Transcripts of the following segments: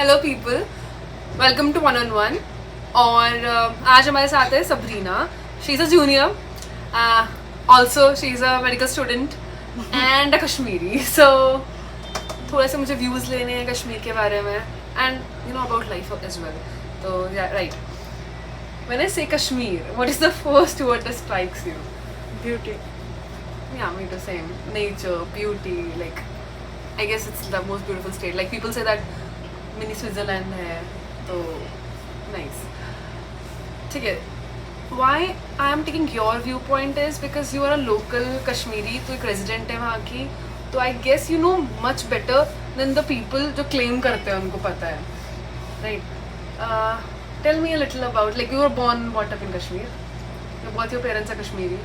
Hello people, welcome to one on one. और आज हमारे साथ है Sabrina. She is a junior, also she is a medical student and a Kashmiri. So थोड़े से मुझे व्यूज़ लेने हैं कश्मीर के बारे में and you know about life as well. तो right, when I say Kashmir, what is the first word that strikes you? Beauty. Yeah, me too, same. Nature, beauty, like I guess it's the most beautiful state. Like people say that mini Switzerland है, तो nice. ठीक है, why I am taking your view point is because you are a local Kashmiri, तो एक resident है वहाँ की, तो I guess you know much better than the people जो क्लेम करते हैं उनको पता है, राइट? Tell me a little about, like you are born bought up in Kashmir, both your parents are Kashmiri.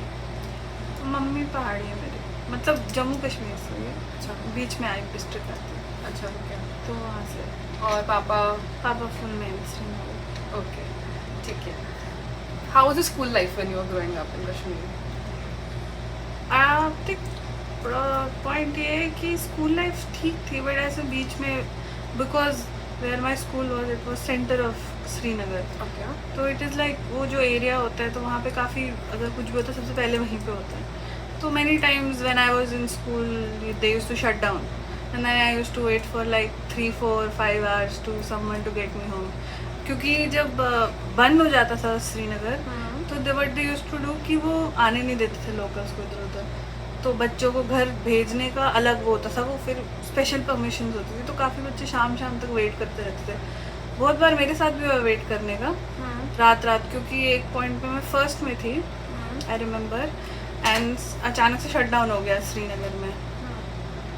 Mummy Pahari है मेरी, मतलब जम्मू कश्मीर से है। अच्छा बीच में आई डिस्ट्रिक्ट आती है, अच्छा, ओके। तो वहाँ से। और पापा? पापा फुल मेन श्रीनगर। ओके, ठीक है। How was the school life when you were growing up in Kashmir? I think point ये है कि स्कूल लाइफ ठीक थी, बट ऐसे बीच में because where my school was, it was centre of Srinagar, okay, तो इट इज़ लाइक वो जो एरिया होता है तो वहाँ पे काफ़ी, अगर कुछ भी होता है सबसे पहले वहीं पे होता है। तो many times when I was in school they used to shut down and then I used to wait for like 3-4-5 hours to someone to get me home, क्योंकि जब बंद हो जाता था श्रीनगर तो दे यूज्ड टू डू कि वो आने नहीं देते थे लोकल्स को इधर उधर, तो बच्चों को घर भेजने का अलग वो होता था, वो फिर स्पेशल परमिशन होती थी, तो काफ़ी बच्चे शाम तक वेट करते रहते थे। बहुत बार मेरे साथ भी हुआ वेट करने का, रात, क्योंकि एक पॉइंट पे मैं फर्स्ट में थी, आई रिमेम्बर, एंड अचानक से शट डाउन हो गया श्रीनगर में।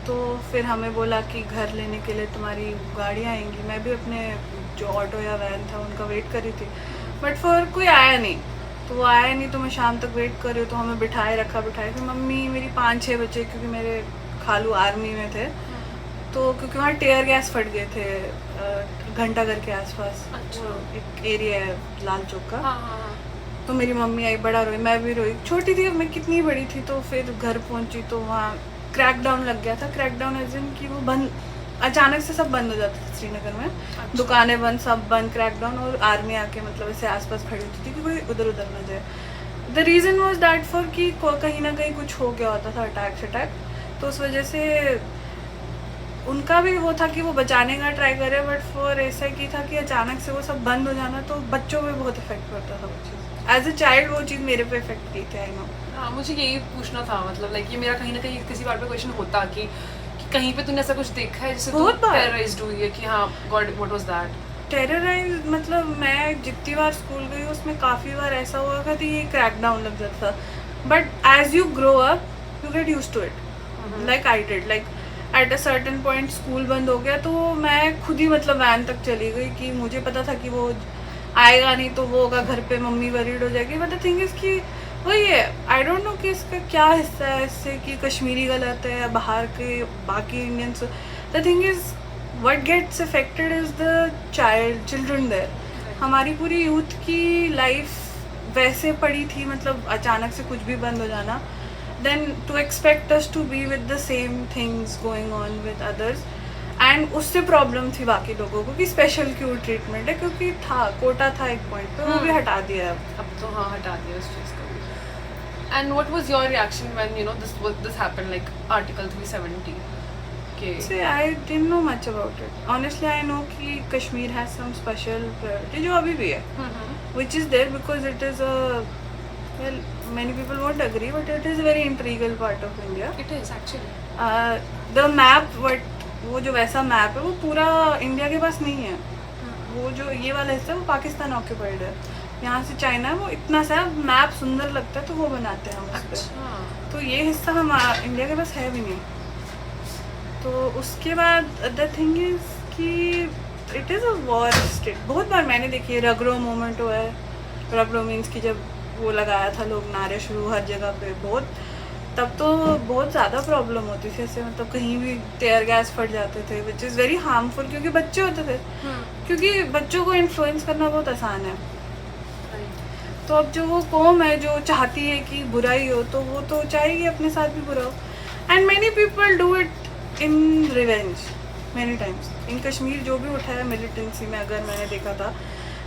तो फिर हमें बोला कि घर लेने के लिए तुम्हारी गाड़ियाँ आएंगी। मैं भी अपने जो ऑटो या वैन था उनका वेट कर रही थी, बट फिर कोई आया नहीं, तो वो आया नहीं, तो मैं शाम तक वेट कर रही हूँ, तो हमें बिठाए फिर मम्मी मेरी 5-6 बजे, क्योंकि मेरे खालू आर्मी में थे, तो क्योंकि वहाँ टेयर गैस फट गए थे घंटाघर के आसपास। अच्छा। एक एरिया है लाल चौक का। हाँ। तो मेरी मम्मी आई, बड़ा रोई, मैं भी रोई, छोटी थी मैं, कितनी बड़ी थी। तो फिर घर पहुंची तो वहाँ क्रैकडाउन लग गया था। क्रैकडाउन एज इन कि वो बंद, अचानक से सब बंद हो जाता था श्रीनगर में। अच्छा। दुकानें बंद, सब बंद, क्रैकडाउन, और आर्मी आके मतलब ऐसे आसपास खड़ी होती थी कि कोई उधर उधर ना जाए। The reason was that for कि कहीं ना कहीं कुछ हो गया होता था, अटैक, तो उस वजह से उनका भी वो था कि वो बचाने का ट्राई करे, बट फॉर ऐसा की था कि अचानक से वो सब बंद हो जाना, तो बच्चों पे बहुत इफेक्ट पड़ता था वो चीज़। एज अ चाइल्ड वो चीज़ मेरे पे इफेक्ट की थी, आई नो। हाँ, मुझे यही पूछना था, मतलब लाइक ये मेरा कहीं ना कहीं किसी बार पे क्वेश्चन होता कि कहीं पे तूने ऐसा कुछ देखा है जिससे बहुत बार टेरराइज्ड हुई है कि हाँ God what was that? Terrorise मतलब मैं जितनी बार स्कूल गई उसमें काफ़ी बार ऐसा हुआ था कि ये क्रैकडाउन लग जाता था, but as you grow up you get use to it, like I did. Like at a certain point school बंद हो गया, तो मैं खुद ही मतलब वैन तक चली गई, कि मुझे पता था कि वो आएगा नहीं, तो वो होगा घर पे, मम्मी वरीड हो जाएगी। बट द थिंग इज़ कि वही है, आई डोंट नो कि इसका क्या हिस्सा है इससे, कि कश्मीरी गलत है या बाहर के बाकी Indians. The thing is what gets affected is the children there. हमारी पूरी यूथ की लाइफ वैसे पड़ी थी, मतलब अचानक से कुछ भी बंद हो जाना, then to expect us to be with the same things going on with others, and उससे प्रॉब्लम थी बाकी लोगों को कि स्पेशल क्यों ट्रीटमेंट है, क्योंकि था कोटा था एक पॉइंट पे, वो भी हटा दिया अब तो हाँ हटा दिया उस चीज़ को भी। And what was your reaction when you know this happened, like article 370 के? See, I didn't know much about it. Honestly, I know कि Kashmir has some special priority, जो अभी भी है, which is there because it is a, well, many people won't agree, but it is a very integral part of India. It is actually. The map, वो जो वैसा map है वो पूरा इंडिया के पास नहीं है। वो जो ये वाला हिस्सा है वो पाकिस्तान ऑक्यूपाइड है, यहाँ से चाइना है, वो इतना सा मैप सुंदर लगता है तो वो बनाते हैं उस पर। अच्छा। तो ये हिस्सा हम इंडिया के पास है भी नहीं। तो उसके बाद द थिंग इज़ कि it is a war state. बहुत बार मैंने देखी है, रगरो मोमेंट हुआ है। रगरो मीन्स कि जब वो लगाया था लोग नारे शुरू हर जगह पे, बहुत तब तो बहुत ज़्यादा प्रॉब्लम होती थी ऐसे, मतलब कहीं भी टेयर गैस फट जाते थे, विच इज़ वेरी हार्मफुल, क्योंकि बच्चे होते थे, क्योंकि बच्चों को इन्फ्लुएंस करना बहुत आसान है। तो अब जो वो कौम है जो चाहती है कि बुराई हो, तो वो तो चाहेगी अपने साथ भी बुरा हो, and many people do it in revenge. Many times in Kashmir जो भी उठा है मिलिटेंसी में, अगर मैंने देखा था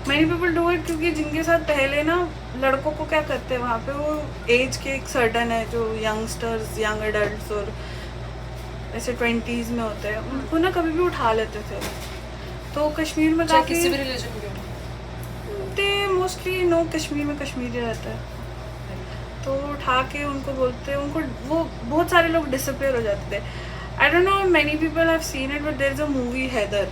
मैनी पीपल डू इट, क्योंकि जिनके साथ पहले ना लड़कों को क्या करते हैं वहाँ पे, वो एज के एक सर्टन है जो यंगस्टर्स, यंग एडल्ट और ऐसे 20s में होते हैं, उनको ना कभी भी उठा लेते थे। तो कश्मीर में चाहे काफ़ी किसी भी रिलीजन के हो। ते मोस्टली नो कश्मीर में कश्मीरी रहता है, तो उठा के उनको बोलते हैं, उनको वो बहुत सारे लोग डिसअपेयर हो जाते थे। I don't know many people have seen it, but there is a movie Haider,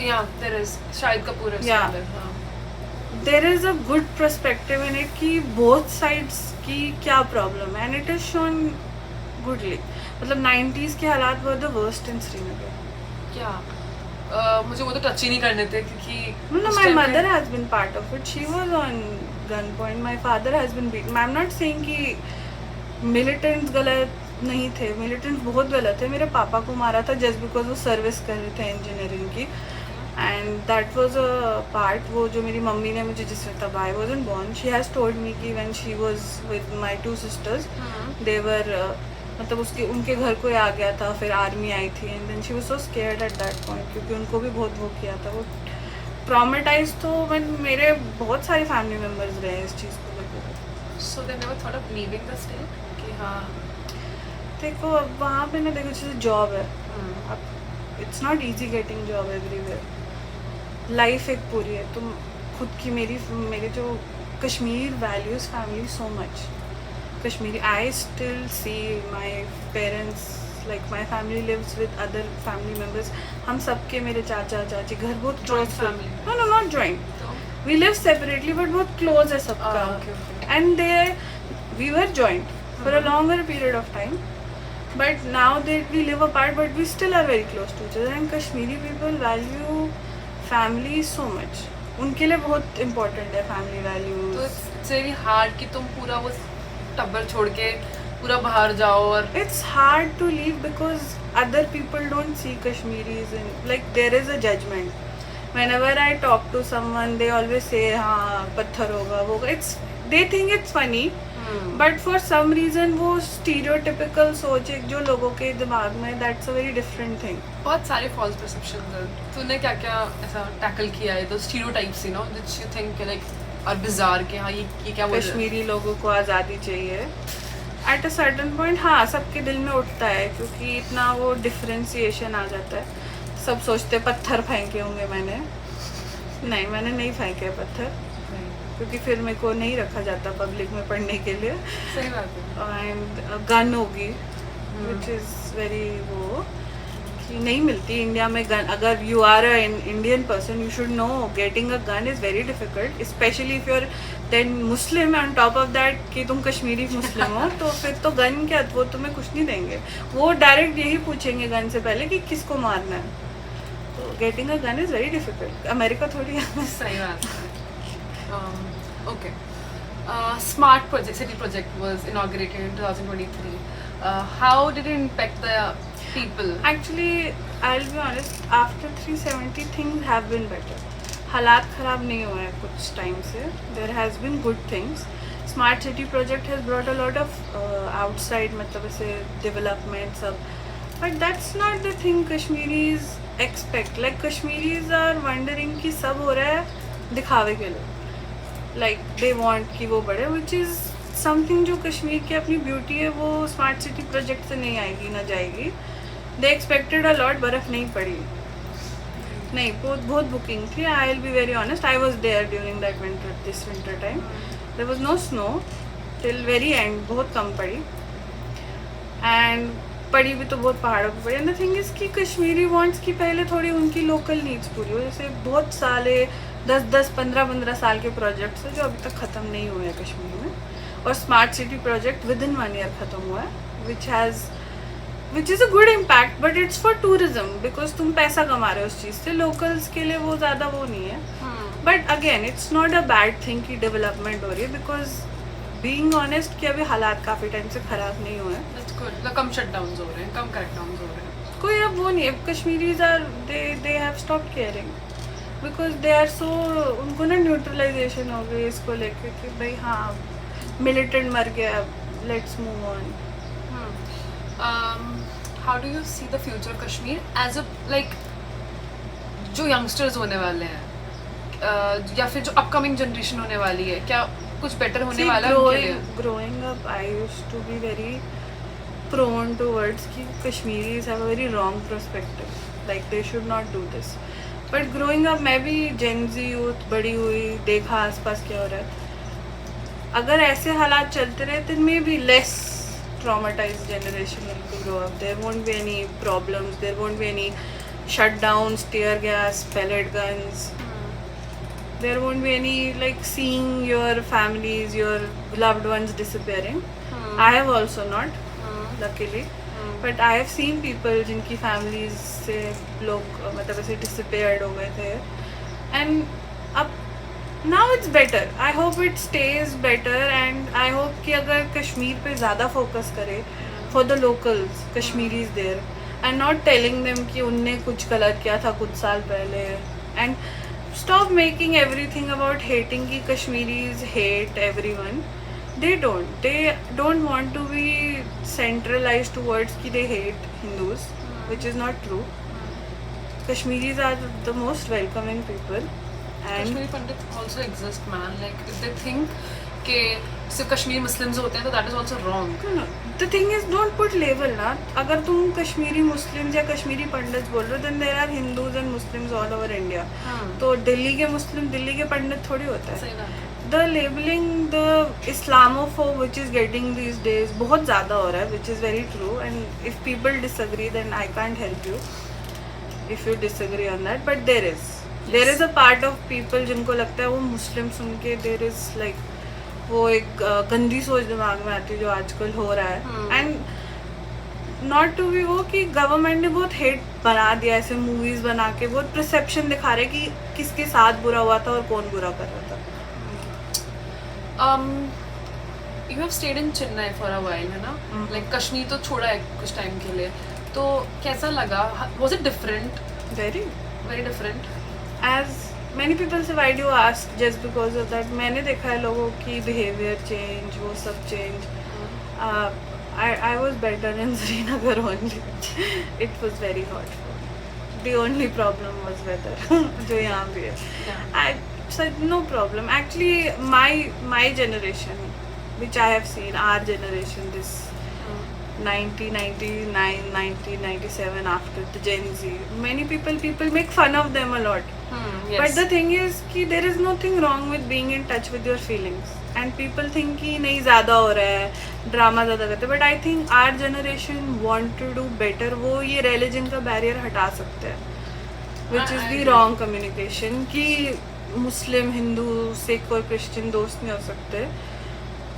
या देयर इज शाहिद कपूर है उसके Yeah. अंदर, हाँ। There is a good perspective in it कि बोथ साइड्स की क्या प्रॉब्लम है, and it is shown goodly. मतलब 90s के हालात were the worst in Srinagar. क्या मुझे वो तो टच ही नहीं करने थे क्योंकि No, उस my time पे- mother has been part of it. She was on gunpoint. My father has been beaten. I'm not saying कि militants गलत नहीं थे, militants बहुत गलत थे। मेरे पापा को मारा था just because वो सर्विस कर रहे थे इंजीनियरिंग की, and that was a part, वो जो मेरी मम्मी ने मुझे जिसमें तब I wasn't born. She has told me कि when she was with my 2 sisters, they were मतलब उसके उनके घर कोई आ गया था, फिर आर्मी आई थी, and then she was so scared at that point, क्योंकि उनको भी बहुत वो किया था, वो ट्रॉमेटाइज। तो मैं मेरे बहुत सारे फैमिली मेम्बर्स रहे हैं इस चीज़ को लेकर। So they never thought of leaving the state कि हाँ देखो अब वहाँ पे ना, देखो जैसे जॉब है, अब it's not easy getting job everywhere, life एक पूरी है। तुम खुद की मेरे जो Kashmir values family so much Kashmiri. I still see my parents, like my family lives with other family members. हम सबके, मेरे चाचा चाची घर बहुत Joint close family. No no not joint, तो वी लिव सेपरेटली बट बहुत क्लोज है सबका। okay, okay. And we were joined for a longer period of time, but now that we live apart, but we still are very close to each other, and Kashmiri people value family so much. उनके लिए बहुत important है family तो values. it's very hard कि तुम पूरा वो टब्बर छोड़ के पूरा बाहर जाओ और It's hard to leave because other people don't see Kashmiris in, like there is a judgment. Whenever I talk to someone, they always say हाँ पत्थर होगा वो होगा. They think it's funny, but for some reason वो stereotypical सोच एक जो लोगों के दिमाग में, that's a very different thing. बहुत सारे फॉल्स परसेप्शन है। तूने क्या क्या ऐसा टैकल किया है तो stereotypes you know which you think like are bizarre कि हाँ ये क्या बोल रहे हैं? कश्मीरी लोगों को आज़ादी चाहिए एट अ सर्टन पॉइंट, हाँ सबके दिल में उठता है, क्योंकि इतना वो डिफ्रेंसिएशन आ जाता है। सब सोचते पत्थर फेंके होंगे मैंने, नहीं मैंने नहीं फेंके पत्थर, क्योंकि फिर मेरे को नहीं रखा जाता पब्लिक में पढ़ने के लिए। सही बात है। एंड गन होगी विच इज़ वेरी वो कि नहीं मिलती इंडिया में गन। अगर you are a Indian person you should know getting a gun is very difficult, specially if you are then Muslim on top of that कि तुम कश्मीरी मुस्लिम हो, तो फिर तो गन क्या, वो तुम्हें कुछ नहीं देंगे। वो डायरेक्ट यही पूछेंगे गन से पहले कि किसको मारना है। तो getting a gun is very difficult. America थोड़ी है। सही बात है। Okay. Smart project, city project was inaugurated in 2023. How did it impact the people? Actually, I'll be honest, after 370 things have been better. हालात ख़राब नहीं हुए हैं कुछ टाइम से. There has been good things. Smart city project has brought a lot of outside मतलब ऐसे development सब. But that's not the thing Kashmiris expect. Like Kashmiris are wondering कि सब हो रहा है दिखावे के लिए. Like they want कि वो बढ़े, which is something जो कश्मीर की अपनी ब्यूटी है वो स्मार्ट सिटी प्रोजेक्ट से नहीं आएगी ना जाएगी. They expected a lot, बर्फ़ नहीं पड़ी. नहीं बहुत बुकिंग थी. I will be very honest, I was there during that this winter time. There was no snow till very end, बहुत कम पड़ी. एंड पड़ी भी तो बहुत पहाड़ों पर पड़ी. एंड द थिंग इज़ कि कश्मीरी वांट्स कि पहले थोड़ी उनकी लोकल नीड्स पूरी हो. जैसे बहुत साले 10-15 साल के प्रोजेक्ट्स हैं जो अभी तक ख़त्म नहीं हुए हैं कश्मीर में, और smart city project with in 1 year ख़त्म हुआ है, which is a good impact, but it's for tourism because तुम पैसा कमा रहे हो उस चीज़ से. लोकल्स के लिए वो ज़्यादा वो नहीं है. But again it's not a bad thing कि डेवलपमेंट हो रही है, बिकॉज बीइंग ऑनेस्ट कि अभी हालात काफ़ी टाइम से ख़राब नहीं हुए हैं. That's good. मतलब कम शटडाउन्स हो रहे हैं, कम क्रैकडाउन्स हो रहे हैं. कोई अब वो नहीं है. Kashmiris are they have stop caring because they are so, उनको ना न्यूट्रलाइजेशन हो गई इसको लेके कि भाई हाँ मिलिटेंट मर गया, let's move on. How do you see the future of Kashmir as a like जो यंगस्टर्स होने वाले हैं या फिर जो अपकमिंग जनरेशन होने वाली है, क्या कुछ बेटर होने वाला है उनके लिए? Growing up, I used to be very prone towards कि Kashmiris have a very wrong perspective, like they should not do this. But growing up, मैं भी Gen Z youth बड़ी हुई, देखा आसपास क्या हो रहा है. अगर ऐसे हालात चलते रहे, then maybe less traumatized generation will grow up. There won't be any problems. There won't be any shutdowns, tear gas, pellet guns. There won't be any like seeing your families, your loved ones disappearing. I have also not, luckily. But I have seen people जिनकी families से लोग मतलब ऐसे disappeared हो गए थे. And अब now it's better. I hope it stays better and I hope कि अगर कश्मीर पे ज़्यादा focus करे for the locals, Kashmiris there, and not telling them कि उनने कुछ गलत किया था कुछ साल पहले, and stop making everything about hating कि Kashmiris hate everyone. They don't want to be centralized towards कि they hate Hindus, which is not true. Kashmiris are the most welcoming people. And Kashmiri Pandits also exist, man. Like if they think कि सिर्फ Kashmiri Muslims होते हैं तो that is also wrong. No. The thing is, don't put label ना. अगर तुम Kashmiri Muslims या कश्मीरी पंडित बोल रहे हो, then there are Hindus and Muslims all over India. तो दिल्ली के मुस्लिम दिल्ली के पंडित थोड़ी होता है. सही बात है. The labeling, the Islamophobe which is getting these days बहुत ज़्यादा हो रहा है, which is very true. And if people disagree, then I can't help you if you disagree on that. But there is a part of people जिनको लगता है वो मुस्लिम सुन के there is like वो एक गंदी सोच दिमाग में आती है जो आजकल हो रहा है. एंड नॉट टू बी वो कि गवर्नमेंट ने बहुत हेट बना दिया, ऐसे मूवीज बना के बहुत परसेप्शन दिखा रहे कि किसके साथ बुरा हुआ था और कौन बुरा कर रहा था. You have stayed in Chennai for a while, है ना? Like कश्मीर तो छोड़ा है कुछ टाइम के लिए, तो कैसा लगा? Was it different? Very different. As many people say, why do you ask? Just because of that. मैंने देखा है लोगों की behavior change, वो सब change. I was better in Srinagar only. It was very hot. The only problem was weather, जो यहाँ भी है. I said no problem. Actually, my generation, which I have seen, our generation, this 1999, 1997, after the Gen Z, many people make fun of them a lot. Yes. But the thing is कि there is nothing wrong with being in touch with your feelings. And people think कि नहीं ज़्यादा हो रहा है, drama ज़्यादा करते हैं. But I think our generation want to do better. वो ये religion का barrier हटा सकते हैं, which is the wrong communication कि मुस्लिम, हिंदू, सिख और क्रिश्चियन दोस्त नहीं हो सकते.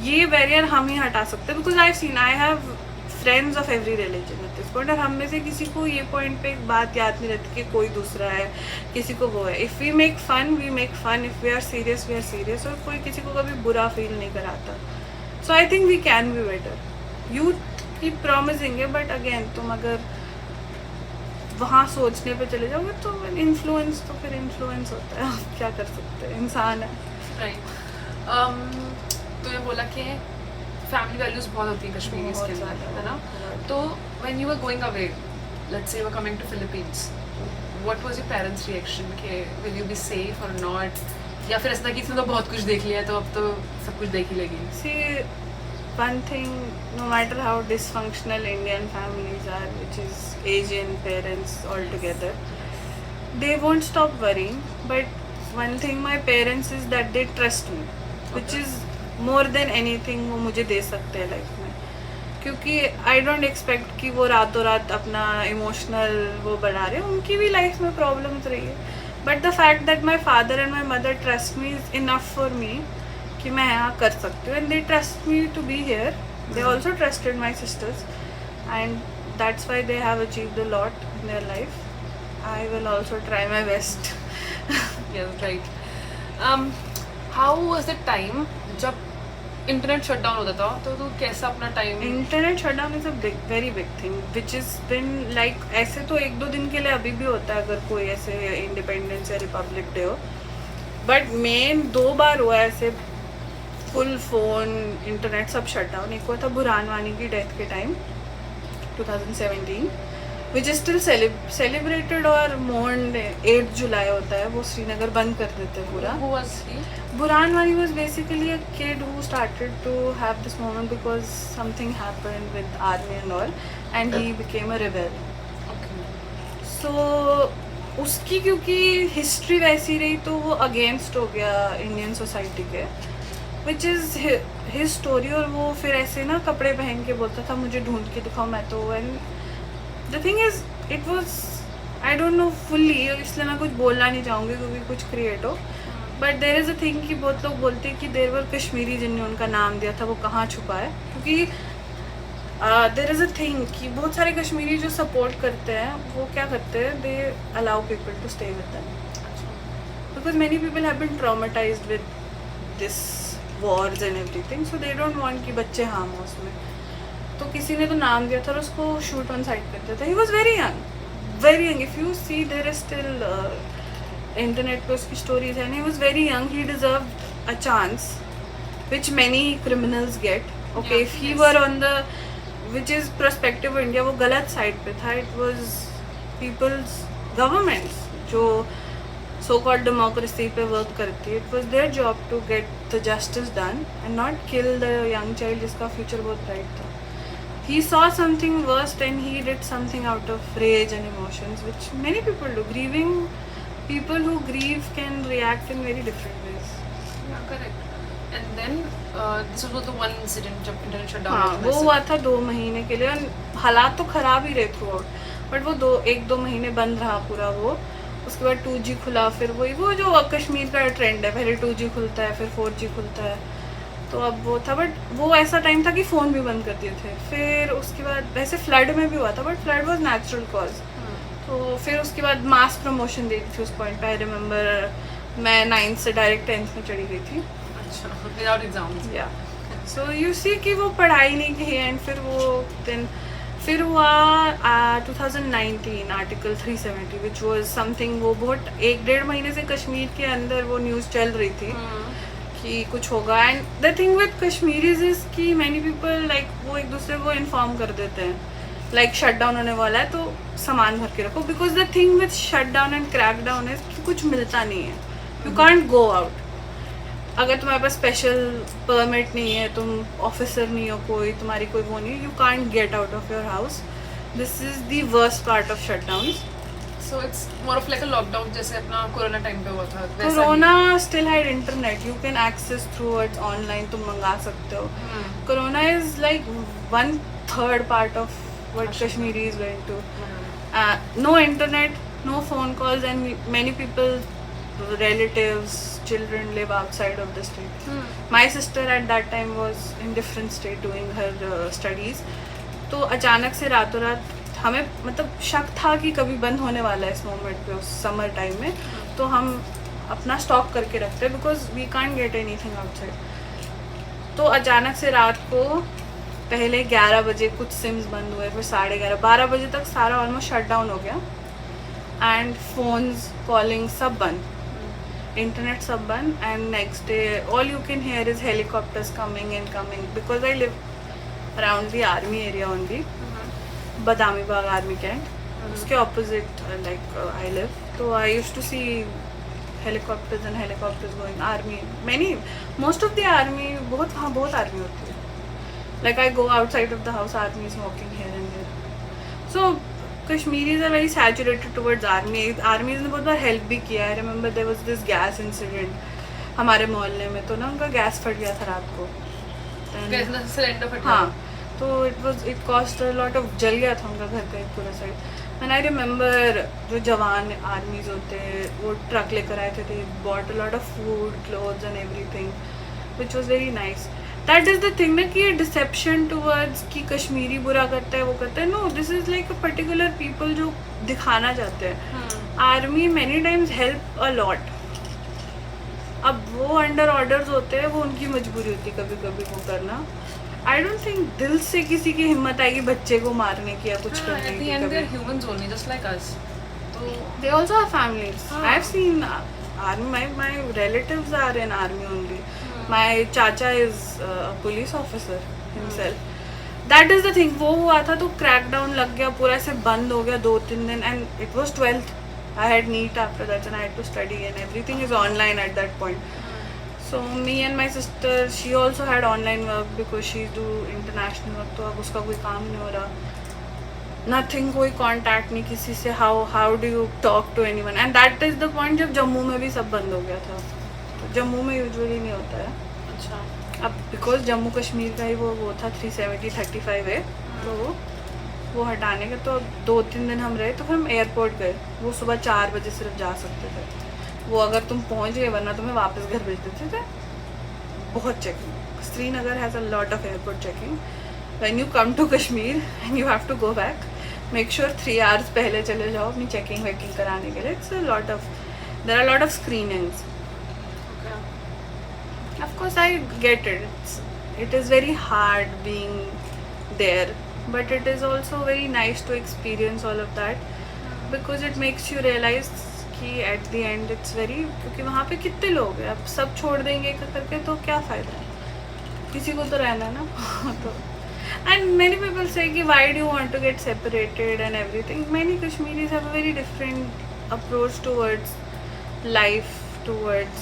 ये बैरियर हम ही हटा सकते हैं. Because I have friends of every religion at this point. और हम में से किसी को ये पॉइंट पे एक बात याद नहीं रहती कि कोई दूसरा है, किसी को वो है. If we make fun, we make fun. If we are serious. और कोई किसी को कभी बुरा फील नहीं कराता. So I think we can be better. Youth की प्रॉमिसिंग है, बट अगेन तुम अगर वहाँ सोचने पे चले जाओगे तो इन्फ्लुएंस तो फिर इन्फ्लुएंस होता है. आप क्या कर सकते हैं, इंसान है. राइट. तो ये बोला कि फैमिली वैल्यूज बहुत होती है कश्मीरी के अंदर, है ना? तो when you are going away, let's say you are coming to Philippines, what was your parents reaction कि विल यू बी सेफ और नॉट, या फिर ऐसा था कि इसने तो बहुत कुछ देख लिया तो अब तो सब कुछ देख ही लेगी? सी one thing, no matter how dysfunctional Indian families are, which is Asian parents altogether, they won't stop worrying. But one thing, my parents, is that they trust me, which is more than anything वो मुझे दे सकते हैं life में. क्योंकि I don't expect कि वो रातों रात अपना इमोशनल वो बढ़ा रहे. उनकी भी लाइफ में प्रॉब्लम्स रही है. But the fact that my father and my mother trust me is enough for me कि मैं यहाँ कर सकती हूँ. And they trust me to be here. They also trusted my sisters and that's why they have achieved a lot in their life. I will also try my best. Right. How was the time जब internet shutdown होता था, तो तू कैसा अपना time? Internet shutdown is a very big thing which is been like, ऐसे तो 1-2 दिन के लिए अभी भी होता है अगर कोई ऐसे इंडिपेंडेंस या रिपब्लिक डे हो. बट मेन 2 बार हुआ ऐसे फुल फोन इंटरनेट सब शटडाउन. एक हुआ था बुरहान वानी की डेथ के time 2017, which is still celebrated और mourned. 8th July होता है, वो श्रीनगर बंद कर देते हैं पूरा. Who was he? Burhan Wani was basically a kid who started to have this moment because something happened with army and all, and he became a rebel. Okay. So उसकी क्योंकि हिस्ट्री वैसी रही तो वो अगेंस्ट हो गया Indian society के, which is his story. और वो फिर ऐसे ना कपड़े पहन के बोलता था मुझे ढूंढ के दिखाओ मैं तो. And the thing is it was I don't no fully, इसलिए मैं कुछ बोलना नहीं चाहूँगी क्योंकि कुछ क्रिएट हो. But there is a thing कि बहुत लोग बोलते हैं कि देर वर कश्मीरी जिनने उनका नाम दिया था वो कहाँ छुपा है. क्योंकि देर इज़ अ थिंग कि बहुत सारे कश्मीरी जो सपोर्ट करते हैं वो क्या करते हैं, they allow people to stay with them because many people have been traumatised with this wars and everything, so they don't want कि बच्चे हार्म हो उसमें. तो किसी ने तो नाम दिया था और उसको शूट ऑन साइड कर दिया था. He was very young. If you see there is still internet पे उसकी स्टोरीज है. He was very young. He deserve a chance which many criminals get. Okay, if he were on the which is perspective India, वो गलत side पे था. It was people's governments जो so called democracy पे work करती है. It was their job to get the justice done and not kill the young child जिसका future बहुत ब्राइट था. He saw something worse and he did something out of rage and emotions, which many people do. Grieving people who grieve can react in very different ways. Yeah, correct. And then this was the one incident जब internet shut down. हाँ, वो हुआ था 2 महीने के लिए. हालात तो ख़राब ही रहे थ्रू आउट, बट वो 1-2 महीने बंद रहा पूरा वो. उसके बाद 2G खुला. फिर वो जो कश्मीर का ट्रेंड है, पहले 2G खुलता है फिर 4G खुलता है, तो अब वो था. बट वो ऐसा टाइम था कि फ़ोन भी बंद कर दिए थे. फिर उसके बाद वैसे फ्लड में भी हुआ था, but flood was natural cause. तो फिर उसके बाद मास प्रमोशन दी थी उस पॉइंट पे. आई रिमेंबर मैं 9th से डायरेक्ट 10th में चढ़ी गई थी. अच्छा, विदाउट एग्जाम्स. या सो यू सी कि वो पढ़ाई नहीं की. एंड फिर वो दिन फिर हुआ 2019 आर्टिकल 370 विच वॉज समथिंग. वो बहुत 1-1.5 महीने से कश्मीर के अंदर वो न्यूज़ चल रही थी कि कुछ होगा. And the thing with Kashmiris is कि मैनी पीपल लाइक वो एक दूसरे को इन्फॉर्म कर देते हैं लाइक शट डाउन होने वाला है तो सामान भर के रखो. Because the thing with shut down and crack down is कि कुछ मिलता नहीं है. You can't go out. अगर तुम्हारे पास स्पेशल परमिट नहीं है, तुम ऑफिसर नहीं हो, कोई तुम्हारी कोई वो नहीं, you can't get out of your house. This is the worst part of shut down. So it's more of like a lockdown जैसे अपना कोरोना टाइम पे हुआ था. Corona still had internet. You can access through it's online. तुम मंगा सकते हो. Corona is like 1/3 part of what Kashmiri is going to. No internet, no phone calls and many people, relatives, children live outside of the state. My sister at that time was in different state doing her studies. तो अचानक से रातों रात हमें मतलब शक था कि कभी बंद होने वाला है इस मोमेंट पे, उस समर टाइम में. तो हम अपना स्टॉक करके रखते हैं because we can't get anything outside. तो अचानक से रात को पहले 11 बजे कुछ सिम्स बंद हुए, फिर 11:30 12 बजे तक सारा ऑलमोस्ट शट डाउन हो गया. एंड फोन्स, कॉलिंग सब बंद, इंटरनेट सब बंद. And next day all you can hear is helicopters coming and coming because I live around the army area only. Badami Bagh army cantt, उसके ऑपोजिट लाइक आई लिव. तो I used to see helicopters and helicopters going. Army many most of the army वहाँ बहुत army होती है. Like I go outside of the house, army is walking here and there. So Kashmiris are very saturated towards army. Armies ने बहुत बार help भी किया है. Remember there was this gas incident हमारे मोहल्ले में. तो ना उनका गैस फट गया था रात को. सिलेंडर फटा. हाँ, तो it cost a lot of, जल गया था उनका घर का एक पूरा साइड. एंड आई रिमेंबर जो जवान आर्मीज होते हैं वो ट्रक लेकर आए थे. They bought a lot of food, clothes and everything which was very nice. That is the thing ना कि ये डिसेप्शन टूवर्ड्स कि कश्मीरी बुरा करता है, वो करता है. No, this is like a particular people जो दिखाना चाहते हैं. Army many times help a lot. अब वो अंडर ऑर्डर्स होते हैं, वो उनकी मजबूरी होती है कभी कभी वो करना. आई डोंट थिंक दिल से किसी की हिम्मत आएगी बच्चे को मारने की या कुछ करने की. At the end they're humans only, just like us. So they also have families. I have seen army. My relatives are in army only. My chacha is a police officer himself. That is the thing. वो हुआ था तो crackdown लग गया, पूरा ऐसे बंद हो गया 2-3 दिन. And it was 12th. I had NEET after that and I had to study and everything is online at that point. So me and my sister, she also had online work because she do international work. तो अब उसका कोई काम नहीं हो रहा. Nothing, कोई contact नहीं किसी से. How do you talk to anyone? And that is the point जब जम्मू में भी सब बंद हो गया था. तो जम्मू में यूजुअली नहीं होता है. अच्छा. अब बिकॉज जम्मू कश्मीर का ही वो था 370-35 है, तो वो हटाने के तो 2-3 दिन हम रहे. तो फिर हम एयरपोर्ट गए. वो सुबह 4 बजे सिर्फ जा सकते थे. वो अगर तुम पहुंच गए, वरना तुम्हें वापस घर भेज देते थे. बहुत checking. Srinagar has a lot of airport checking. When you come to Kashmir and you have to go back, make sure 3 hours पहले चले जाओ अपनी चेकिंग वेकिंग कराने के लिए. It's a lot of, there are lot of screenings. Of course, I get it. It is very hard being there, but it is also very nice to experience all of that because it makes you realize कि at the end it's very, क्योंकि वहाँ पे कितने लोग हैं. अब सब छोड़ देंगे करके तो क्या फ़ायदा है, किसी को तो रहना है ना. तो and many people say कि why do you want to get separated and everything. Many Kashmiris have a very different approach towards life, towards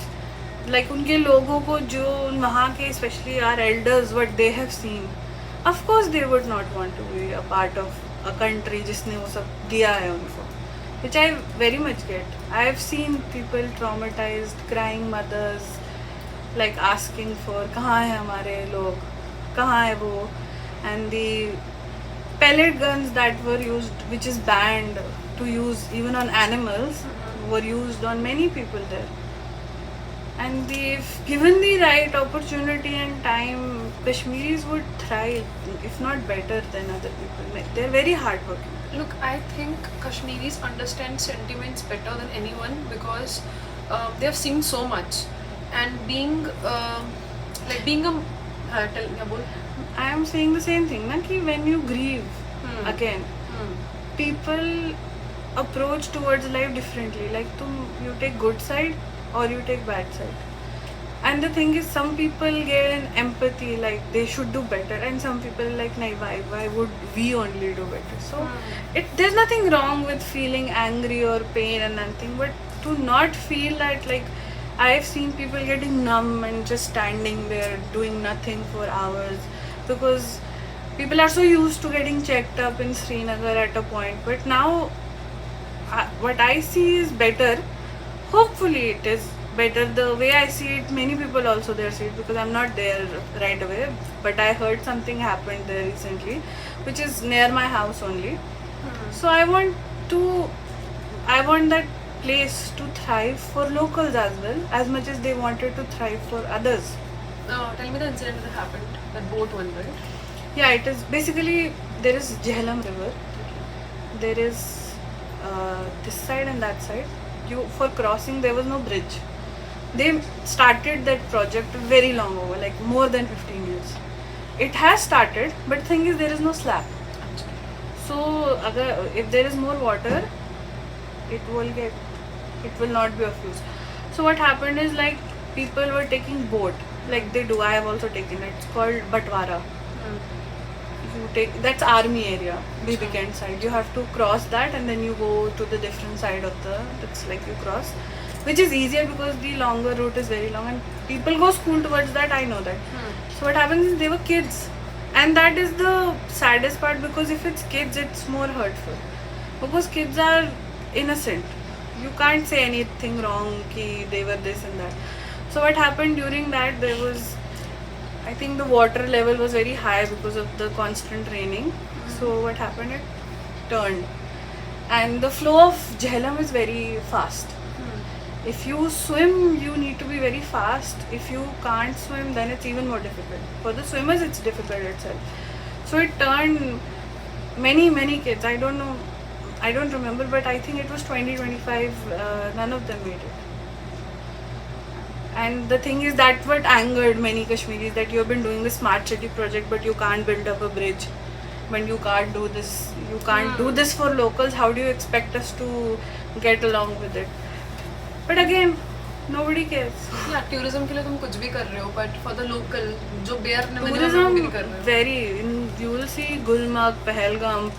like उनके लोगों को जो वहाँ के especially are elders what they have seen, of course they would not want to be a part of a country जिसने वो सब दिया है उनको, which I very much get. I have seen people traumatised, crying mothers, like asking for कहाँ है हमारे लोग, कहाँ है वो. And the pellet guns that were used, which is banned to use even on animals, were used on many people there. And if given the right opportunity and time, Kashmiris would thrive, if not better than other people. They're very hardworking. Look, I think Kashmiris understand sentiments better than anyone because they have seen so much. And being being a I am saying the same thing, na, ki when you grieve again, people approach towards life differently. Like you take good side or you take bad side. And the thing is, some people get an empathy, like they should do better, and some people like, nahi, why would we only do better? So there's nothing wrong with feeling angry or pain and nothing, but to not feel that, like I have seen people getting numb and just standing there doing nothing for hours because people are so used to getting checked up in Srinagar at a point. But now what I see is better. Hopefully it is better. The way I see it, many people also there see it because I'm not there right away, but I heard something happened there recently which is near my house only. So I want that place to thrive for locals as well, as much as they wanted to thrive for others. Tell me the incident that happened, that boat one, right? Yeah, it is basically, there is Jhelum river, there is this side and that side. For crossing there was no bridge. They started that project very long ago, like more than 15 years. It has started, but thing is there is no slab. So if there is more water, it will not be of use. So what happened is, like, people were taking boat, like they do. I have also taken it. It's called Batwara. That's army area, Bibi Kent side. You have to cross that and then you go to the different side of it's like you cross, which is easier because the longer route is very long and people go school towards that. I know that. So what happens is they were kids, and that is the saddest part, because if it's kids it's more hurtful because kids are innocent. You can't say anything wrong ki they were this and that. So what happened during that, there was, I think the water level was very high because of the constant raining. So what happened, it turned, and the flow of Jhelum is very fast. If you swim, you need to be very fast. If you can't swim, then it's even more difficult. For the swimmers, it's difficult itself. So it turned many kids. I don't remember, but I think it was 20-25. None of them made it. And the thing is, that what angered many Kashmiris, that you have been doing the smart city project but you can't build up a bridge. When you can't do this, do this for locals, how do you expect us to get along with it? But again, nobody cares. या tourism के लिए तुम कुछ भी कर रहे हो, but for the local जो बेयर मिनिमम वो भी नहीं कर रहे हो. Very, you will see Gulmarg, Pahalgam,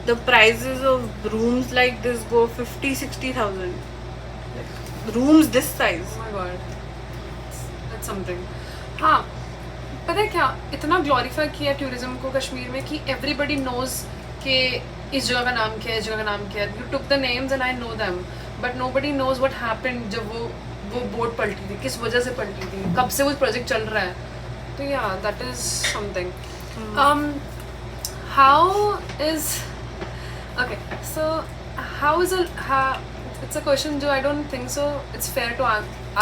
the prices of rooms like this go 50-60,000. Like, rooms this size. Oh my god, that's something. हाँ, पता है क्या, इतना ग्लोरीफाई किया टूरिज्म को कश्मीर में कि एवरीबडी नोज कि इस जगह का नाम क्या है, इस जगह का नाम क्या है. You took the names and I know them, but nobody knows what happened जब वो बोट पलटी थी, किस वजह से पलटी थी, कब से वो प्रोजेक्ट चल रहा है. तो या that is something. How is okay, so how is it's a question जो I don't think so it's fair to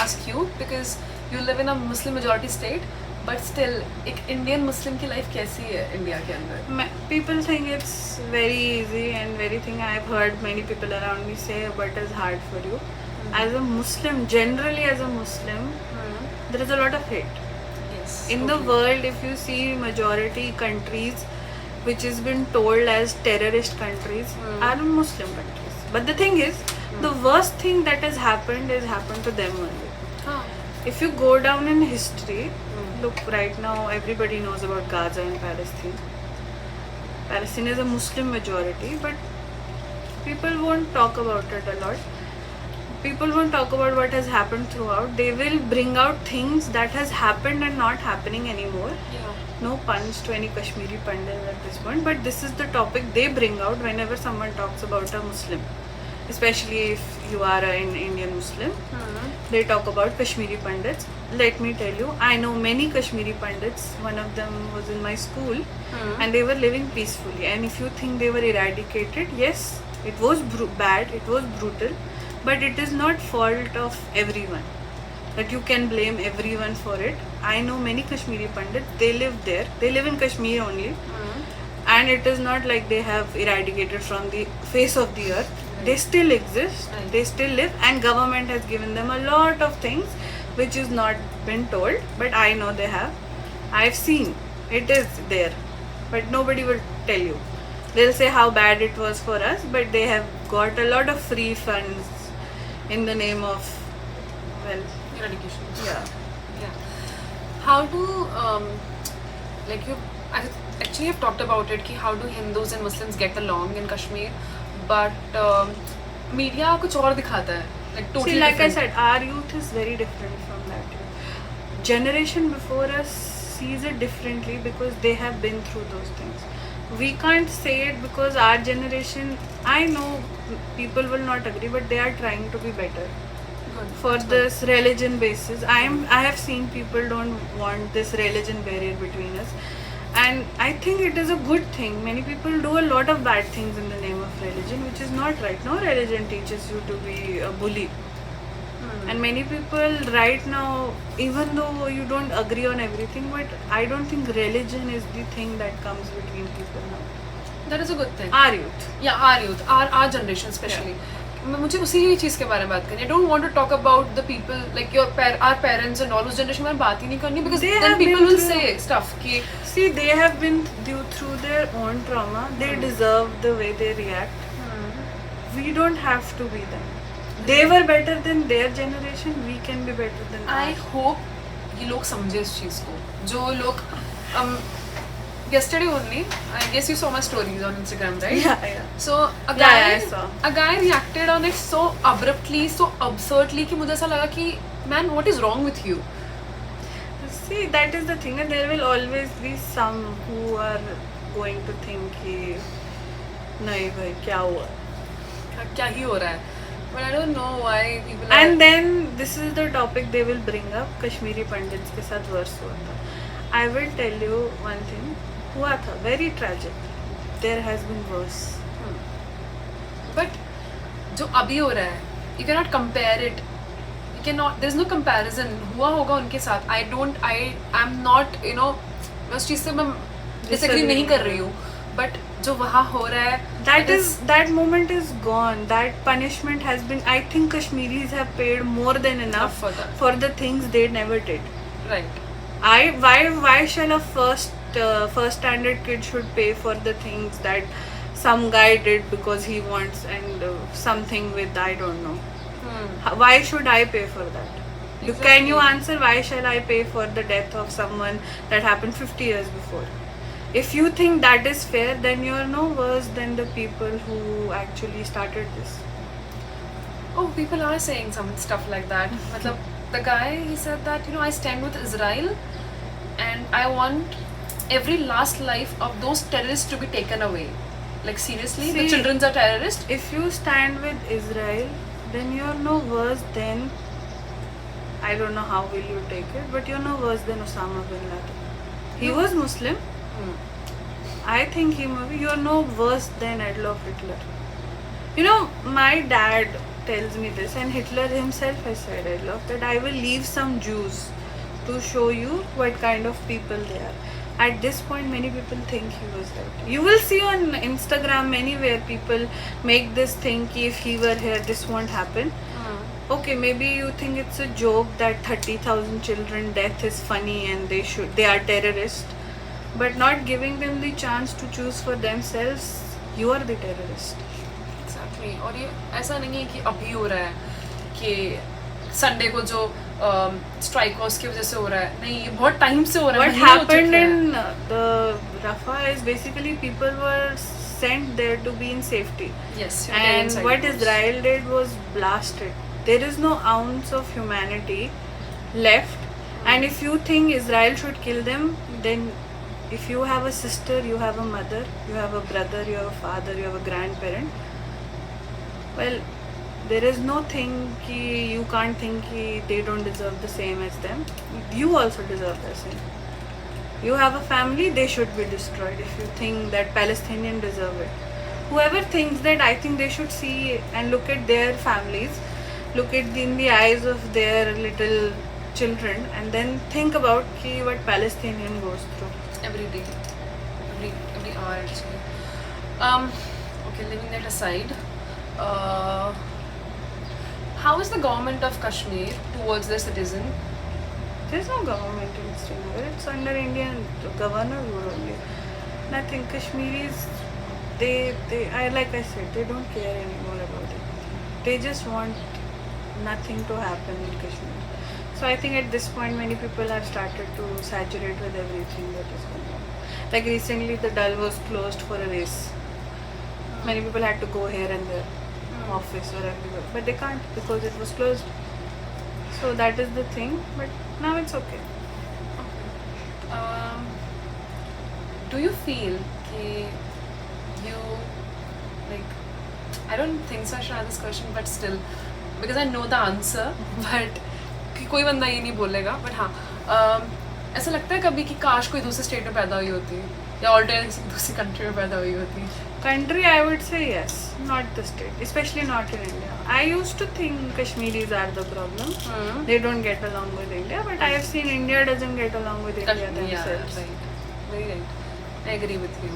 ask you because you live in a Muslim majority state, but still एक Indian Muslim की life कैसी है India के अंदर? People think it's very easy and very thing. I've heard many people around me say, but it's hard for you. As a Muslim, generally as a Muslim, there is a lot of hate. Yes. In the world, if you see majority countries which has been told as terrorist countries are Muslim countries. But the thing is, the worst thing that has happened to them only. If you go down in history, look, right now everybody knows about Gaza and Palestine. Palestine is a Muslim majority, but people won't talk about it a lot. People won't talk about what has happened throughout. They will bring out things that has happened and not happening anymore. Yeah. No puns to any Kashmiri pandits at this point, but this is the topic they bring out whenever someone talks about a Muslim, especially if you are an Indian Muslim. They talk about Kashmiri pandits. Let me tell you, I know many Kashmiri pandits. One of them was in my school, and they were living peacefully. And if you think they were eradicated, yes, it was bad, it was brutal, but it is not fault of everyone. That you can blame everyone for it. I know many Kashmiri Pandits, they live there. They live in Kashmir only. And it is not like they have eradicated from the face of the earth. Right. They still exist. Right. They still live. And government has given them a lot of things which is not been told. But I know they have. I've seen. It is there. But nobody will tell you. They'll say how bad it was for us. But they have got a lot of free funds in the name of, well, Eradication. yeah. Yeah. How do like you actually have talked about it कि how do Hindus and Muslims get along in Kashmir, but media कुछ और दिखाता है, like totally See, like different. I said, our youth is very different from that. Generation before us sees it differently because they have been through those things. We can't say it because our generation, I know people will not agree, but they are trying to be better. Good. For this religion basis, I have seen people don't want this religion barrier between us, and I think it is a good thing. Many people do a lot of bad things in the name of religion, which is not right. No religion teaches you to be a bully. And many people right now, even though you don't agree on everything, but I don't think religion is the thing that comes between people now. That is a good thing. Our youth. Yeah, our youth, our generation especially. मुझे उसी चीज़ के बारे में बात करनी है. I don't want to talk about the people like our parents and all. उस generation में बात ही नहीं करनी because They then have people been will through- say stuff कि See, they have been through their own trauma. They deserve the way they react. We don't have to be them. They were better than their generation. We can be better than I ours. hope ये लोग समझे इस चीज़ को. जो लोग yesterday only, I guess you saw my stories on Instagram, right? Yeah. So I saw. a guy reacted on it so abruptly, so absurdly कि मुझे ऐसा लगा कि man, what is wrong with you? See, that is the thing, and there will always be some who are going to think कि नहीं भाई क्या हुआ. क्या ही हो रहा है? But I don't know why people And then this is the topic they will bring up. Kashmiri Pandits के साथ वर्ष हुआ था. I will tell you one thing. हुआ था very tragic. There has been worse. But जो अभी हो रहा है, you cannot compare it. You cannot. There is no comparison. हुआ होगा उनके साथ. I'm not, you know, मैं उस चीज़ से मैं disagree नहीं कर रही हूँ. But जो वहाँ हो रहा है, that moment is gone. That punishment has been. I think Kashmiris have paid more than enough for that. for the things they never did. Right. Why shall a first standard kid should pay for the things that some guy did because he wants and something with I don't know. Why should I pay for that? Can you answer why shall I pay for the death of someone that happened 50 years before? If you think that is fair, then you are no worse than the people who actually started this. Oh, people are saying some stuff like that. Matlab, the guy, he said that, I stand with Israel and I want every last life of those terrorists to be taken away. Like seriously, the See, children are terrorists? If you stand with Israel, then you are no worse than, I don't know how will you take it, but you're no worse than Osama bin Laden. He was Muslim. I think you're no worse than Adolf Hitler. My dad tells me this, and Hitler himself has said, Adolf, that I will leave some Jews to show you what kind of people they are. At this point, many people think he was right. You will see on Instagram anywhere people make this thing ki if he were here, this won't happen. Okay, maybe you think it's a joke that 30,000 children death is funny and they are terrorists, but not giving them the chance to choose for themselves, you are the terrorist. Exactly. और ये ऐसा नहीं है कि अभी हो रहा है कि संडे को जो स्ट्राइक हो उसकी वजह से हो रहा है. नहीं, ये बहुत टाइम से हो रहा है. What happened in the Rafah is basically people were sent there to be in safety. Yes. And what Israel did was blasted. There is no ounce of humanity left. And if you think Israel should kill them, then if you have a sister, you have a mother, you have a brother, you have a father, you have a grandparent, well, there is no thing ki you can't think ki they don't deserve the same as them. You also deserve the same. You have a family, they should be destroyed. If you think that Palestinians deserve it, whoever thinks that, I think they should see and look at their families, look at in the eyes of their little children, and then think about ki what Palestinian goes through every day, every hour actually. Okay, leaving that aside, how is the government of Kashmir towards their citizen? There's no government in Srinagar. It's under Indian governor rule only. Nothing. Kashmiris, like I said, they don't care anymore about it. They just want nothing to happen in Kashmir. So I think at this point, many people have started to saturate with everything that is going on. Like recently, the Dal was closed for a race. Many people had to go here and there, office or everywhere, but they can't because it was closed. So that is the thing. But now it's okay. Do you feel कि you like, I don't think so I should ask this question, but still, because I know the answer, but कि कोई बंदा ये नहीं बोलेगा, but हाँ, ऐसा लगता है कभी कि काश कोई दूसरे स्टेट में पैदा हुई होती या ऑल्टरनेट दूसरी कंट्री में पैदा हुई होती. Country, I would say yes, not the state, especially not in India. I used to think Kashmiris are the problem. They don't get along with India, but I have seen India doesn't get along with India themselves. Yeah, right. Very right. I agree with you.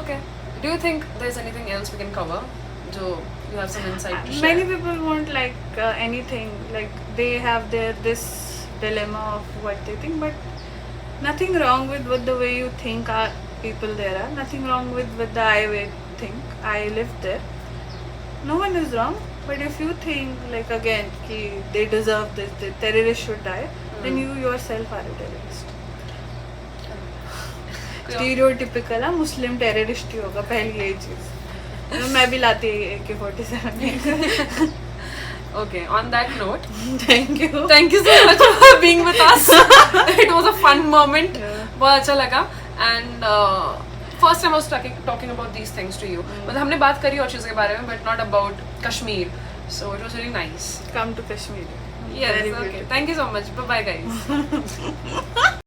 Okay. Do you think there's anything else we can cover? Jo, you have some insight to share? Many people won't like anything. Like they have this dilemma of what they think, but nothing wrong with the way you think people there are. Nothing wrong with the I think. I live there. No one is wrong. But if you think like again ki they deserve this, the terrorists should die, then you yourself are a terrorist. Stereotypical है मुस्लिम terrorist ही होगा पहली यही चीज़. मैं भी लाती AK-47. Okay, on that note, Thank you. Thank you so much for being with us. It was a fun moment. बहुत अच्छा लगा. And first time I was talking about these things to you. मतलब हमने बात करी और चीज़ों के बारे में, but not about Kashmir. So it was really nice. Come to Kashmir. Yes, Very okay. beautiful. Thank you so much. Bye bye, guys.